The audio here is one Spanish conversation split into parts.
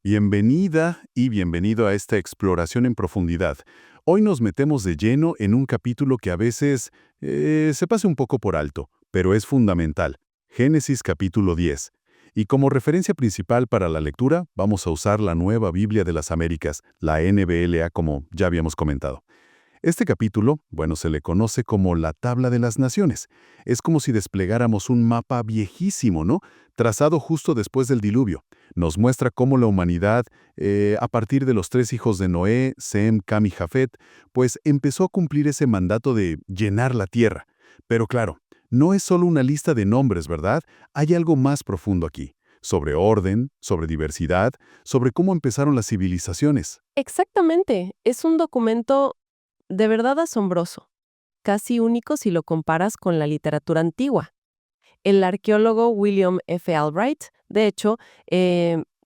Bienvenida y bienvenido a esta exploración en profundidad. Hoy nos metemos de lleno en un capítulo que a veces se pasa un poco por alto, pero es fundamental. Génesis capítulo 10. Y como referencia principal para la lectura, vamos a usar la Nueva Biblia de las Américas, la NBLA, como ya habíamos comentado. Este capítulo, bueno, se le conoce como la Tabla de las Naciones. Es como si desplegáramos un mapa viejísimo, ¿no? Trazado justo después del diluvio. Nos muestra cómo la humanidad, a partir de los 3 hijos de Noé, Sem, Cam y Jafet, pues empezó a cumplir ese mandato de llenar la tierra. Pero claro, no es solo una lista de nombres, ¿verdad? Hay algo más profundo aquí. Sobre orden, sobre diversidad, sobre cómo empezaron las civilizaciones. Exactamente, es un documento de verdad asombroso, casi único si lo comparas con la literatura antigua. El arqueólogo William F. Albright, de hecho,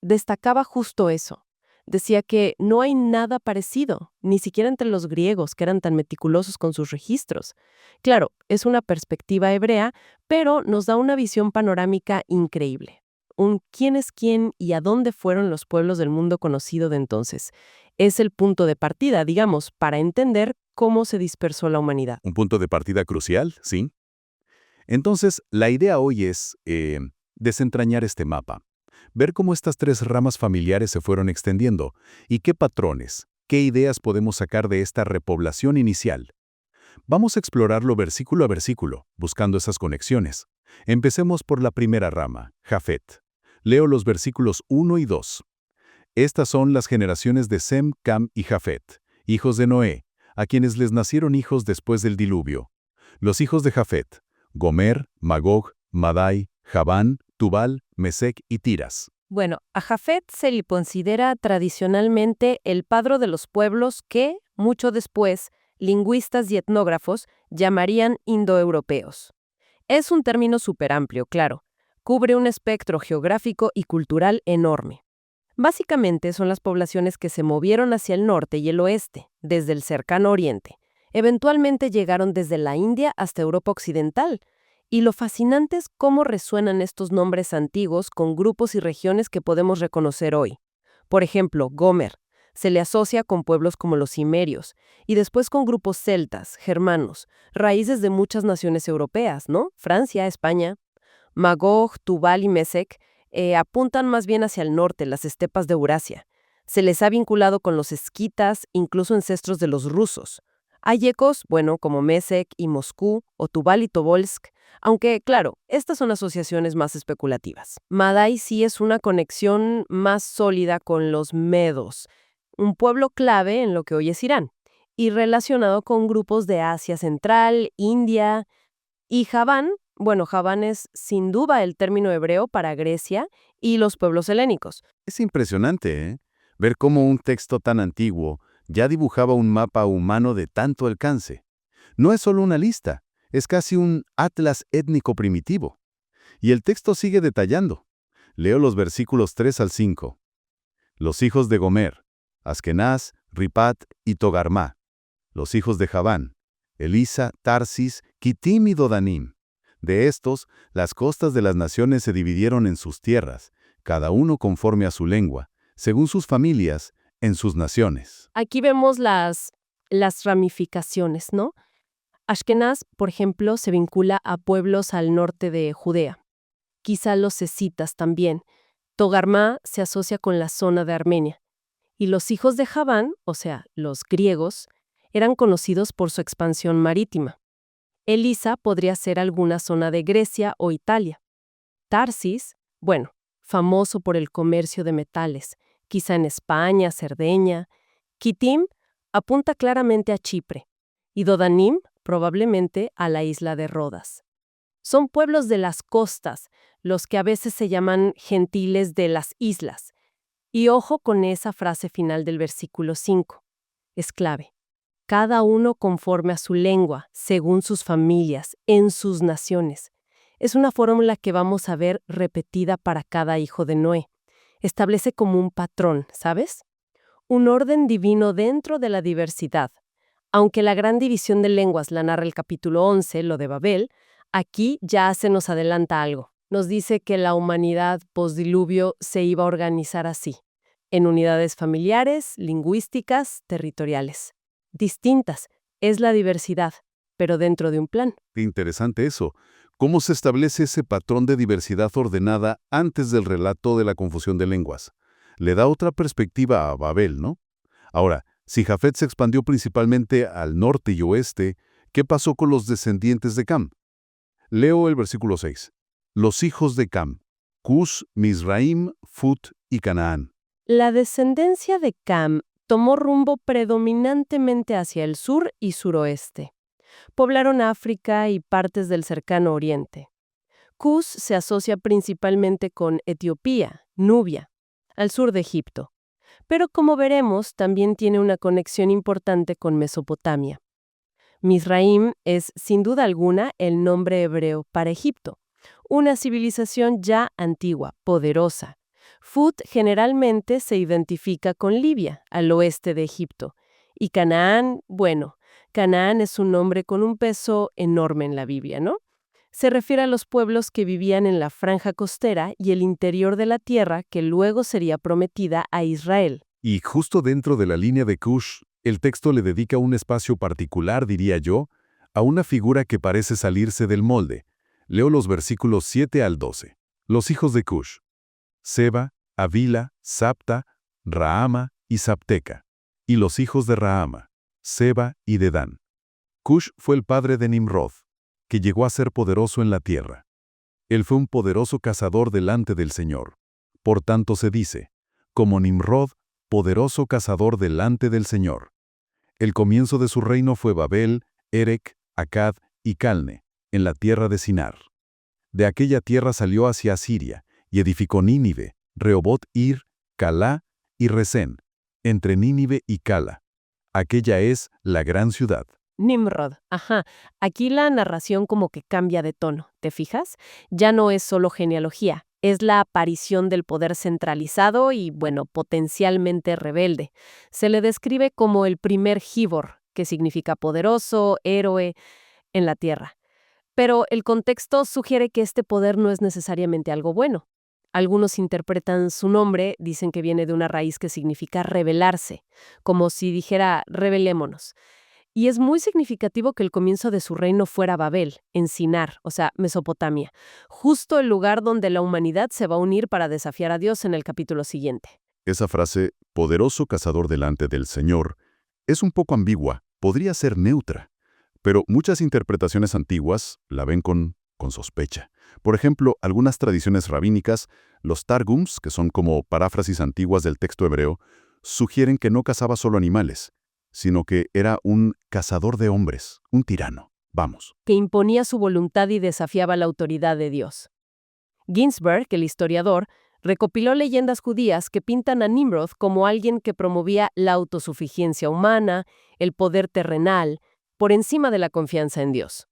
destacaba justo eso. Decía que no hay nada parecido, ni siquiera entre los griegos, que eran tan meticulosos con sus registros. Claro, es una perspectiva hebrea, pero nos da una visión panorámica increíble. Un quién es quién y a dónde fueron los pueblos del mundo conocido de entonces. Es el punto de partida, digamos, para entender cómo se dispersó la humanidad. Un punto de partida crucial, ¿sí? Entonces, la idea hoy es desentrañar este mapa, ver cómo estas 3 ramas familiares se fueron extendiendo y qué patrones, qué ideas podemos sacar de esta repoblación inicial. Vamos a explorarlo versículo a versículo, buscando esas conexiones. Empecemos por la primera rama, Jafet. Leo los versículos 1 y 2. Estas son las generaciones de Sem, Cam y Jafet, hijos de Noé, a quienes les nacieron hijos después del diluvio. Los hijos de Jafet: Gomer, Magog, Madai, Javán, Tubal, Mesec y Tiras. Bueno, a Jafet se le considera tradicionalmente el padre de los pueblos que, mucho después, lingüistas y etnógrafos llamarían indoeuropeos. Es un término superamplio, claro. Cubre un espectro geográfico y cultural enorme. Básicamente son las poblaciones que se movieron hacia el norte y el oeste, desde el cercano oriente. Eventualmente llegaron desde la India hasta Europa occidental. Y lo fascinante es cómo resuenan estos nombres antiguos con grupos y regiones que podemos reconocer hoy. Por ejemplo, Gomer se le asocia con pueblos como los cimerios y después con grupos celtas, germanos, raíces de muchas naciones europeas, ¿no? Francia, España. Magog, Tubal y Mesec apuntan más bien hacia el norte, las estepas de Eurasia. Se les ha vinculado con los esquitas, incluso ancestros de los rusos. Hay ecos, bueno, como Mesec y Moscú, o Tubal y Tobolsk, aunque, claro, estas son asociaciones más especulativas. Madai sí es una conexión más sólida con los medos, un pueblo clave en lo que hoy es Irán, y relacionado con grupos de Asia Central, India, y Javán. Bueno, Javán es sin duda el término hebreo para Grecia y los pueblos helénicos. Es impresionante, ¿eh? Ver cómo un texto tan antiguo ya dibujaba un mapa humano de tanto alcance. No es solo una lista, es casi un atlas étnico primitivo. Y el texto sigue detallando. Leo los versículos 3 al 5. Los hijos de Gomer: Askenaz, Ripat y Togarmá. Los hijos de Javán: Elisa, Tarsis, Kitim y Dodanim. De estos, las costas de las naciones se dividieron en sus tierras, cada uno conforme a su lengua, según sus familias, en sus naciones. Aquí vemos las ramificaciones, ¿no? Ashkenaz, por ejemplo, se vincula a pueblos al norte de Judea. Quizá los escitas también. Togarmá se asocia con la zona de Armenia. Y los hijos de Javán, o sea, los griegos, eran conocidos por su expansión marítima. Elisa podría ser alguna zona de Grecia o Italia. Tarsis, bueno, famoso por el comercio de metales, quizá en España, Cerdeña. Kitim apunta claramente a Chipre. Y Dodanim, probablemente a la isla de Rodas. Son pueblos de las costas, los que a veces se llaman gentiles de las islas. Y ojo con esa frase final del versículo 5. Es clave. Cada uno conforme a su lengua, según sus familias, en sus naciones. Es una fórmula que vamos a ver repetida para cada hijo de Noé. Establece como un patrón, ¿sabes? Un orden divino dentro de la diversidad. Aunque la gran división de lenguas la narra el capítulo 11, lo de Babel, aquí ya se nos adelanta algo. Nos dice que la humanidad postdiluvio se iba a organizar así. en unidades familiares, lingüísticas, territoriales. Distintas, es la diversidad, pero dentro de un plan. Qué interesante eso. ¿Cómo se establece ese patrón de diversidad ordenada antes del relato de la confusión de lenguas? Le da otra perspectiva a Babel, ¿no? Ahora, si Jafet se expandió principalmente al norte y oeste, ¿qué pasó con los descendientes de Cam? Leo el versículo 6. Los hijos de Cam: Cus, Mizraim, Fut y Canaán. La descendencia de Cam tomó rumbo predominantemente hacia el sur y suroeste. Poblaron África y partes del cercano oriente. Cus se asocia principalmente con Etiopía, Nubia, al sur de Egipto. Pero como veremos, también tiene una conexión importante con Mesopotamia. Mizraim es, sin duda alguna, el nombre hebreo para Egipto, una civilización ya antigua, poderosa. Fut generalmente se identifica con Libia, al oeste de Egipto. Y Canaán, bueno, Canaán es un nombre con un peso enorme en la Biblia, ¿no? Se refiere a los pueblos que vivían en la franja costera y el interior de la tierra que luego sería prometida a Israel. Y justo dentro de la línea de Cush, el texto le dedica un espacio particular, diría yo, a una figura que parece salirse del molde. Leo los versículos 7 al 12. Los hijos de Cush: Seba, Avila, Sapta, Raama y Sapteca. Y los hijos de Raama: Seba y Dedán. Cush fue el padre de Nimrod, que llegó a ser poderoso en la tierra. Él fue un poderoso cazador delante del Señor. Por tanto se dice, como Nimrod, poderoso cazador delante del Señor. El comienzo de su reino fue Babel, Erec, Accad y Calne, en la tierra de Sinar. De aquella tierra salió hacia Asiria, y edificó Nínive, Rehoboth-ir, Calá y Resén, entre Nínive y Cala. Aquella es la gran ciudad. Nimrod, ajá. Aquí la narración como que cambia de tono, ¿te fijas? Ya no es solo genealogía, es la aparición del poder centralizado y, bueno, potencialmente rebelde. Se le describe como el primer Gibor, que significa poderoso, héroe, en la tierra. Pero el contexto sugiere que este poder no es necesariamente algo bueno. Algunos interpretan su nombre, dicen que viene de una raíz que significa rebelarse, como si dijera rebelémonos. Y es muy significativo que el comienzo de su reino fuera Babel, en Sinar, o sea, Mesopotamia, justo el lugar donde la humanidad se va a unir para desafiar a Dios en el capítulo siguiente. Esa frase, poderoso cazador delante del Señor, es un poco ambigua, podría ser neutra, pero muchas interpretaciones antiguas la ven con sospecha. Por ejemplo, algunas tradiciones rabínicas, los Targums, que son como paráfrasis antiguas del texto hebreo, sugieren que no cazaba solo animales, sino que era un cazador de hombres, un tirano, vamos. Que imponía su voluntad y desafiaba la autoridad de Dios. Ginsberg, el historiador, recopiló leyendas judías que pintan a Nimrod como alguien que promovía la autosuficiencia humana, el poder terrenal, por encima de la confianza en Dios.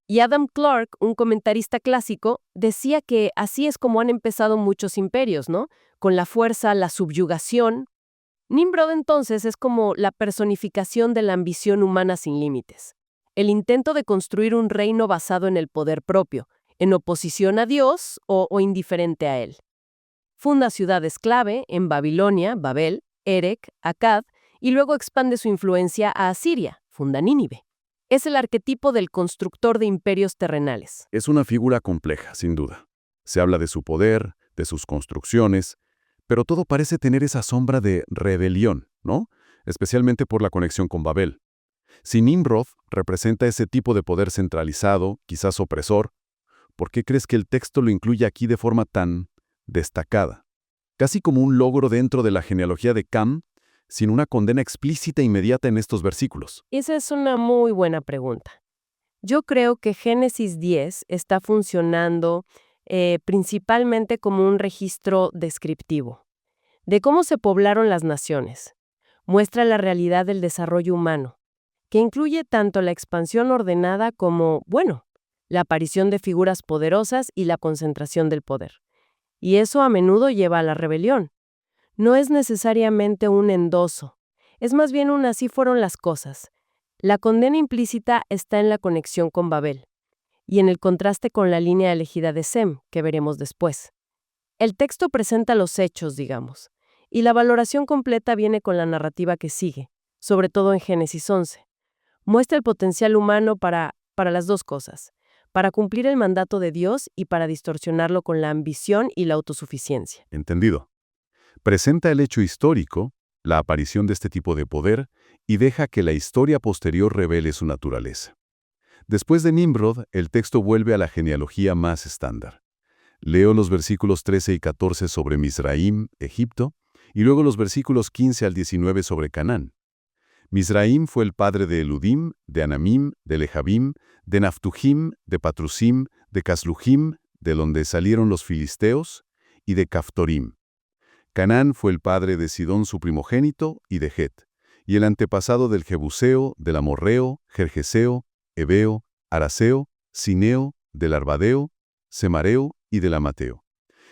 Y Adam Clarke, un comentarista clásico, decía que así es como han empezado muchos imperios, ¿no? Con la fuerza, la subyugación. Nimrod entonces es como la personificación de la ambición humana sin límites. El intento de construir un reino basado en el poder propio, en oposición a Dios o indiferente a él. Funda ciudades clave en Babilonia, Babel, Erec, Accad, y luego expande su influencia a Asiria, funda Nínive. Es el arquetipo del constructor de imperios terrenales. Es una figura compleja, sin duda. Se habla de su poder, de sus construcciones, pero todo parece tener esa sombra de rebelión, ¿no? Especialmente por la conexión con Babel. Si Nimrod representa ese tipo de poder centralizado, quizás opresor, ¿por qué crees que el texto lo incluye aquí de forma tan destacada? Casi como un logro dentro de la genealogía de Cam, sin una condena explícita e inmediata en estos versículos. Esa es una muy buena pregunta. Yo creo que Génesis 10 está funcionando principalmente como un registro descriptivo de cómo se poblaron las naciones. Muestra la realidad del desarrollo humano, que incluye tanto la expansión ordenada como, bueno, la aparición de figuras poderosas y la concentración del poder. Y eso a menudo lleva a la rebelión. No es necesariamente un endoso, es más bien un así fueron las cosas. La condena implícita está en la conexión con Babel y en el contraste con la línea elegida de Sem, que veremos después. El texto presenta los hechos, digamos, Y la valoración completa viene con la narrativa que sigue, sobre todo en Génesis 11. Muestra el potencial humano para las dos cosas, para cumplir el mandato de Dios y para distorsionarlo con la ambición y la autosuficiencia. Entendido. Presenta el hecho histórico, la aparición de este tipo de poder, y deja que la historia posterior revele su naturaleza. Después de Nimrod, el texto vuelve a la genealogía más estándar. Leo los versículos 13 y 14 sobre Misraim, Egipto, y luego los versículos 15 al 19 sobre Canaán. Misraim fue el padre de Eludim, de Anamim, de Lehabim, de Naftujim, de Patrusim, de Caslujim, de donde salieron los filisteos, y de Caftorim. Canaán fue el padre de Sidón su primogénito y de Het, y el antepasado del Jebuseo, del Amorreo, Gergeseo, Ebeo, Araseo, Sineo, del Arbadeo, Semareo y del Amateo.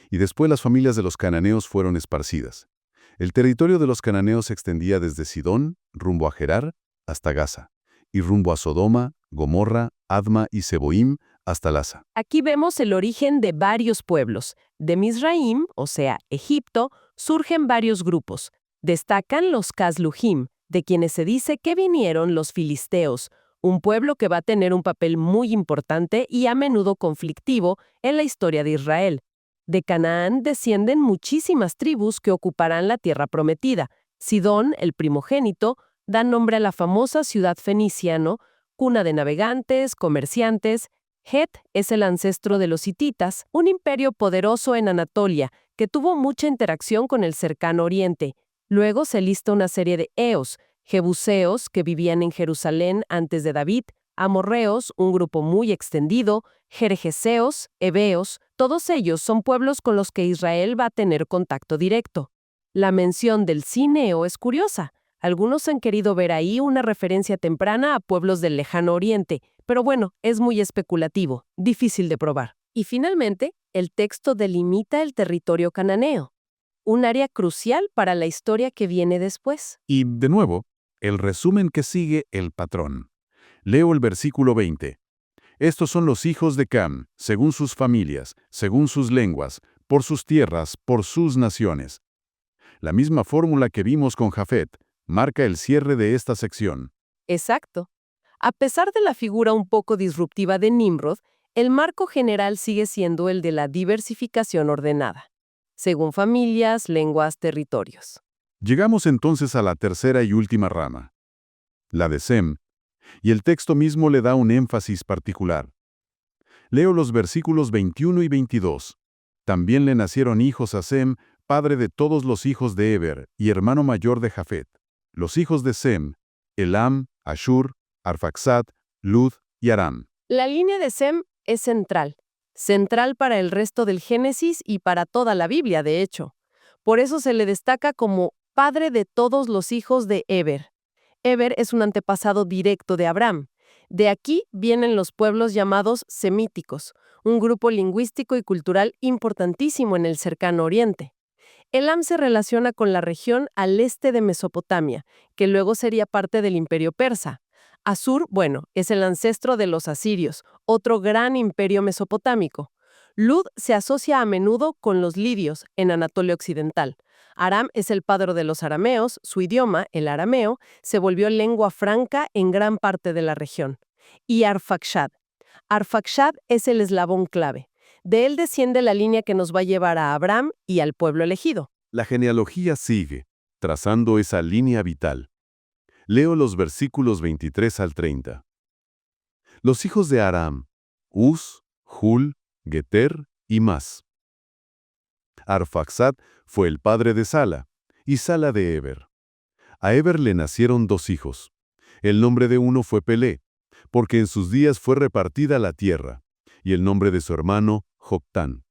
Y después las familias de los cananeos fueron esparcidas. El territorio de los cananeos se extendía desde Sidón, rumbo a Gerar, hasta Gaza, y rumbo a Sodoma, Gomorra, Adma y Seboim, hasta Lasa. Aquí vemos el origen de varios pueblos. De Misraim, o sea, Egipto, surgen varios grupos. Destacan los Caslujim, de quienes se dice que vinieron los filisteos, un pueblo que va a tener un papel muy importante y a menudo conflictivo en la historia de Israel. De Canaán descienden muchísimas tribus que ocuparán la tierra prometida. Sidón, el primogénito, da nombre a la famosa ciudad feniciana, cuna de navegantes, comerciantes. Het es el ancestro de los hititas, un imperio poderoso en Anatolia, que tuvo mucha interacción con el cercano oriente. Luego se lista una serie de eos, jebuseos, que vivían en Jerusalén antes de David, amorreos, un grupo muy extendido, gergeseos, heveos, todos ellos son pueblos con los que Israel va a tener contacto directo. La mención del cineo es curiosa. Algunos han querido ver ahí una referencia temprana a pueblos del lejano oriente, pero bueno, es muy especulativo, difícil de probar. Y finalmente, el texto delimita el territorio cananeo, un área crucial para la historia que viene después. Y, de nuevo, el resumen que sigue el patrón. Leo el versículo 20. Estos son los hijos de Cam, según sus familias, según sus lenguas, por sus tierras, por sus naciones. La misma fórmula que vimos con Jafet marca el cierre de esta sección. Exacto. A pesar de la figura un poco disruptiva de Nimrod, el marco general sigue siendo el de la diversificación ordenada, según familias, lenguas, territorios. Llegamos entonces a la tercera y última rama, la de Sem, y el texto mismo le da un énfasis particular. Leo los versículos 21 y 22. También le nacieron hijos a Sem, padre de todos los hijos de Eber y hermano mayor de Jafet. Los hijos de Sem, Elam, Ashur, Arfaxad, Lud y Aram. La línea de Sem es central para el resto del Génesis y para toda la Biblia, de hecho. Por eso se le destaca como padre de todos los hijos de Eber. Eber es un antepasado directo de Abraham. De aquí vienen los pueblos llamados semíticos, un grupo lingüístico y cultural importantísimo en el cercano oriente. Elam se relaciona con la región al este de Mesopotamia, que luego sería parte del imperio persa. Asur, bueno, es el ancestro de los asirios, otro gran imperio mesopotámico. Lud se asocia a menudo con los lidios en Anatolia Occidental. Aram es el padre de los arameos, su idioma, el arameo, se volvió lengua franca en gran parte de la región. Y Arfaxad. Arfaxad es el eslabón clave. De él desciende la línea que nos va a llevar a Abraham y al pueblo elegido. La genealogía sigue, trazando esa línea vital. Leo los versículos 23 al 30. Los hijos de Aram, Uz, Hul, Geter y Mas. Arfaxad fue el padre de Sala, y Sala de Eber. A Eber le nacieron dos hijos. El nombre de uno fue Pelé, porque en sus días fue repartida la tierra, y el nombre de su hermano, Joctán.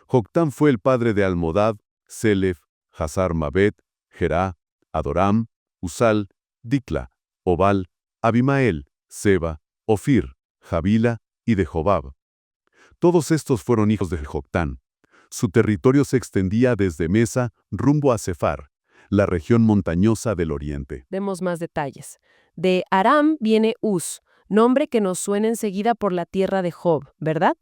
Joctán fue el padre de Almodad, Selef, Hazar Mabet, Gerá, Adoram, Usal, Dicla, Obal, Abimael, Seba, Ofir, Javila y de Jobab. Todos estos fueron hijos de Joctán. Su territorio se extendía desde Mesa rumbo a Sefar, la región montañosa del oriente. Demos más detalles. De Aram viene Uz, nombre que nos suena enseguida por la tierra de Job, ¿verdad?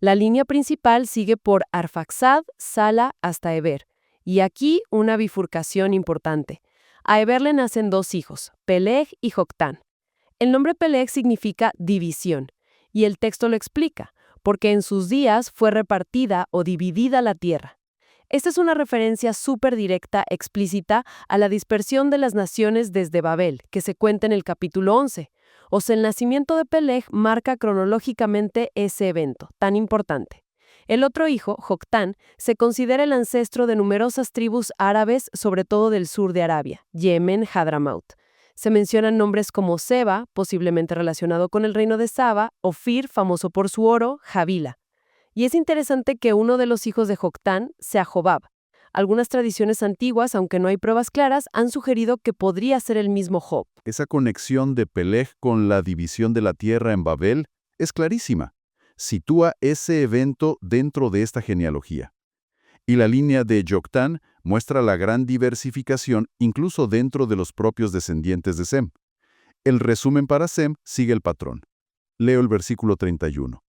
La línea principal sigue por Arfaxad, Sala hasta Eber. Y aquí una bifurcación importante. A Heber le nacen dos hijos, Peleg y Joctán. El nombre Peleg significa división, y el texto lo explica, porque en sus días fue repartida o dividida la tierra. Esta es una referencia súper directa, explícita, a la dispersión de las naciones desde Babel, que se cuenta en el capítulo 11. O sea, el nacimiento de Peleg marca cronológicamente ese evento tan importante. El otro hijo, Joctán, se considera el ancestro de numerosas tribus árabes, sobre todo del sur de Arabia, Yemen, Hadramaut. Se mencionan nombres como Seba, posiblemente relacionado con el reino de Saba, Ofir, famoso por su oro, Javila. Y es interesante que uno de los hijos de Joctán sea Jobab. Algunas tradiciones antiguas, aunque no hay pruebas claras, han sugerido que podría ser el mismo Job. Esa conexión de Peleg con la división de la tierra en Babel es clarísima. Sitúa ese evento dentro de esta genealogía. Y la línea de Joctán muestra la gran diversificación incluso dentro de los propios descendientes de Sem. El resumen para Sem sigue el patrón. Leo el versículo 31.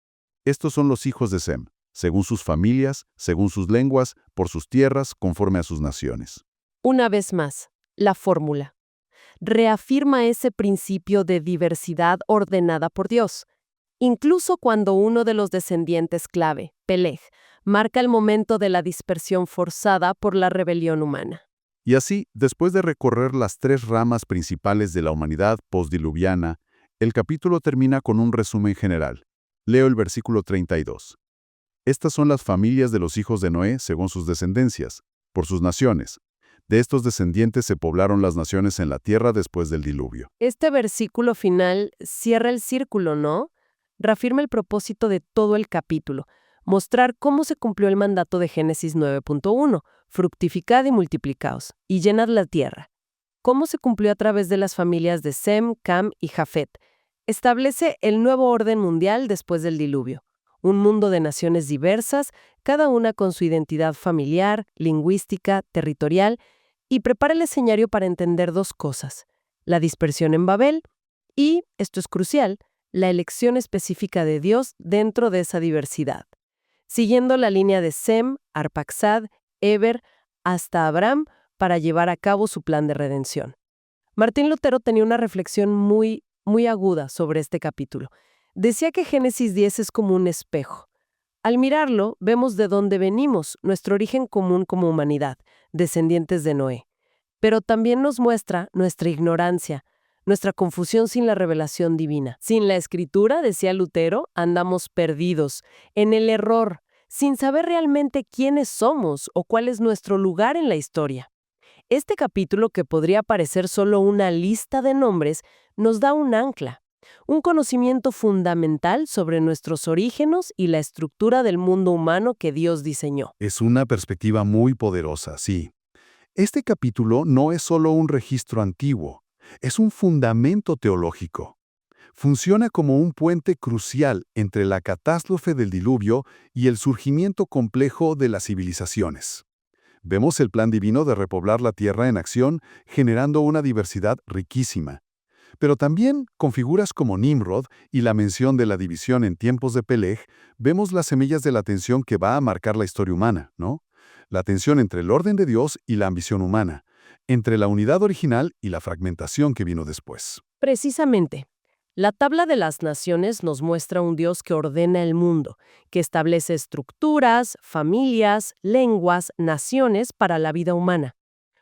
Estos son los hijos de Sem, según sus familias, según sus lenguas, por sus tierras, conforme a sus naciones. Una vez más, la fórmula. Reafirma ese principio de diversidad ordenada por Dios. Incluso cuando uno de los descendientes clave, Peleg, marca el momento de la dispersión forzada por la rebelión humana. Y así, después de recorrer las tres ramas principales de la humanidad postdiluviana, el capítulo termina con un resumen general. Leo el versículo 32. Estas son las familias de los hijos de Noé según sus descendencias, por sus naciones. De estos descendientes se poblaron las naciones en la tierra después del diluvio. Este versículo final cierra el círculo, ¿no? Reafirma el propósito de todo el capítulo, mostrar cómo se cumplió el mandato de Génesis 9.1, fructificad y multiplicaos, y llenad la tierra. Cómo se cumplió a través de las familias de Sem, Cam y Jafet. Establece el nuevo orden mundial después del diluvio. Un mundo de naciones diversas, cada una con su identidad familiar, lingüística, territorial, y prepara el escenario para entender dos cosas: la dispersión en Babel y, esto es crucial, la elección específica de Dios dentro de esa diversidad. Siguiendo la línea de Sem, Arpaxad, Heber, hasta Abraham para llevar a cabo su plan de redención. Martín Lutero tenía una reflexión muy aguda sobre este capítulo. Decía que Génesis 10 es como un espejo. Al mirarlo, vemos de dónde venimos, nuestro origen común como humanidad, descendientes de Noé. Pero también nos muestra nuestra ignorancia, nuestra confusión sin la revelación divina. Sin la Escritura, decía Lutero, andamos perdidos, en el error, sin saber realmente quiénes somos o cuál es nuestro lugar en la historia. Este capítulo, que podría parecer solo una lista de nombres, nos da un ancla, un conocimiento fundamental sobre nuestros orígenes y la estructura del mundo humano que Dios diseñó. Es una perspectiva muy poderosa, sí. Este capítulo no es solo un registro antiguo, es un fundamento teológico. Funciona como un puente crucial entre la catástrofe del diluvio y el surgimiento complejo de las civilizaciones. Vemos el plan divino de repoblar la tierra en acción, generando una diversidad riquísima. Pero también, con figuras como Nimrod y la mención de la división en tiempos de Peleg, vemos las semillas de la tensión que va a marcar la historia humana, ¿no? La tensión entre el orden de Dios y la ambición humana, entre la unidad original y la fragmentación que vino después. Precisamente. La tabla de las naciones nos muestra un Dios que ordena el mundo, que establece estructuras, familias, lenguas, naciones para la vida humana.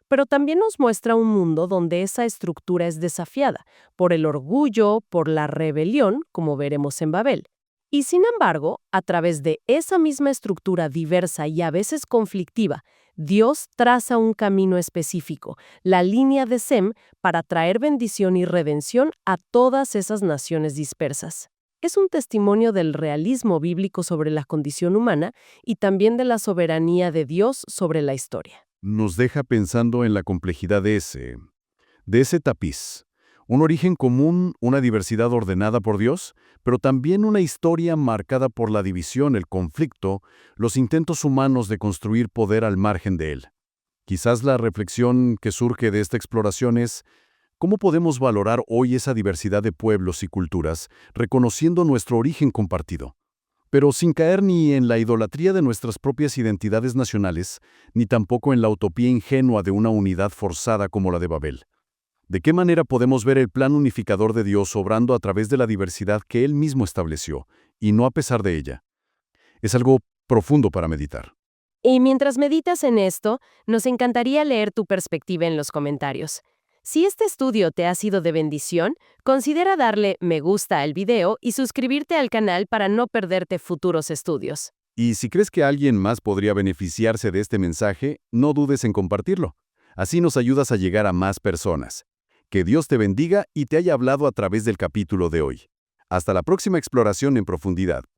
Pero también nos muestra un mundo donde esa estructura es desafiada por el orgullo, por la rebelión, como veremos en Babel. Y sin embargo, a través de esa misma estructura diversa y a veces conflictiva, Dios traza un camino específico, la línea de Sem, para traer bendición y redención a todas esas naciones dispersas. Es un testimonio del realismo bíblico sobre la condición humana y también de la soberanía de Dios sobre la historia. Nos deja pensando en la complejidad de ese tapiz. Un origen común, una diversidad ordenada por Dios, pero también una historia marcada por la división, el conflicto, los intentos humanos de construir poder al margen de él. Quizás la reflexión que surge de esta exploración es: ¿cómo podemos valorar hoy esa diversidad de pueblos y culturas, reconociendo nuestro origen compartido? pero sin caer ni en la idolatría de nuestras propias identidades nacionales, ni tampoco en la utopía ingenua de una unidad forzada como la de Babel. ¿De qué manera podemos ver el plan unificador de Dios obrando a través de la diversidad que Él mismo estableció, y no a pesar de ella? Es algo profundo para meditar. Y mientras meditas en esto, nos encantaría leer tu perspectiva en los comentarios. Si este estudio te ha sido de bendición, considera darle me gusta al video y suscribirte al canal para no perderte futuros estudios. Y si crees que alguien más podría beneficiarse de este mensaje, no dudes en compartirlo. Así nos ayudas a llegar a más personas. Que Dios te bendiga y te haya hablado a través del capítulo de hoy. Hasta la próxima exploración en profundidad.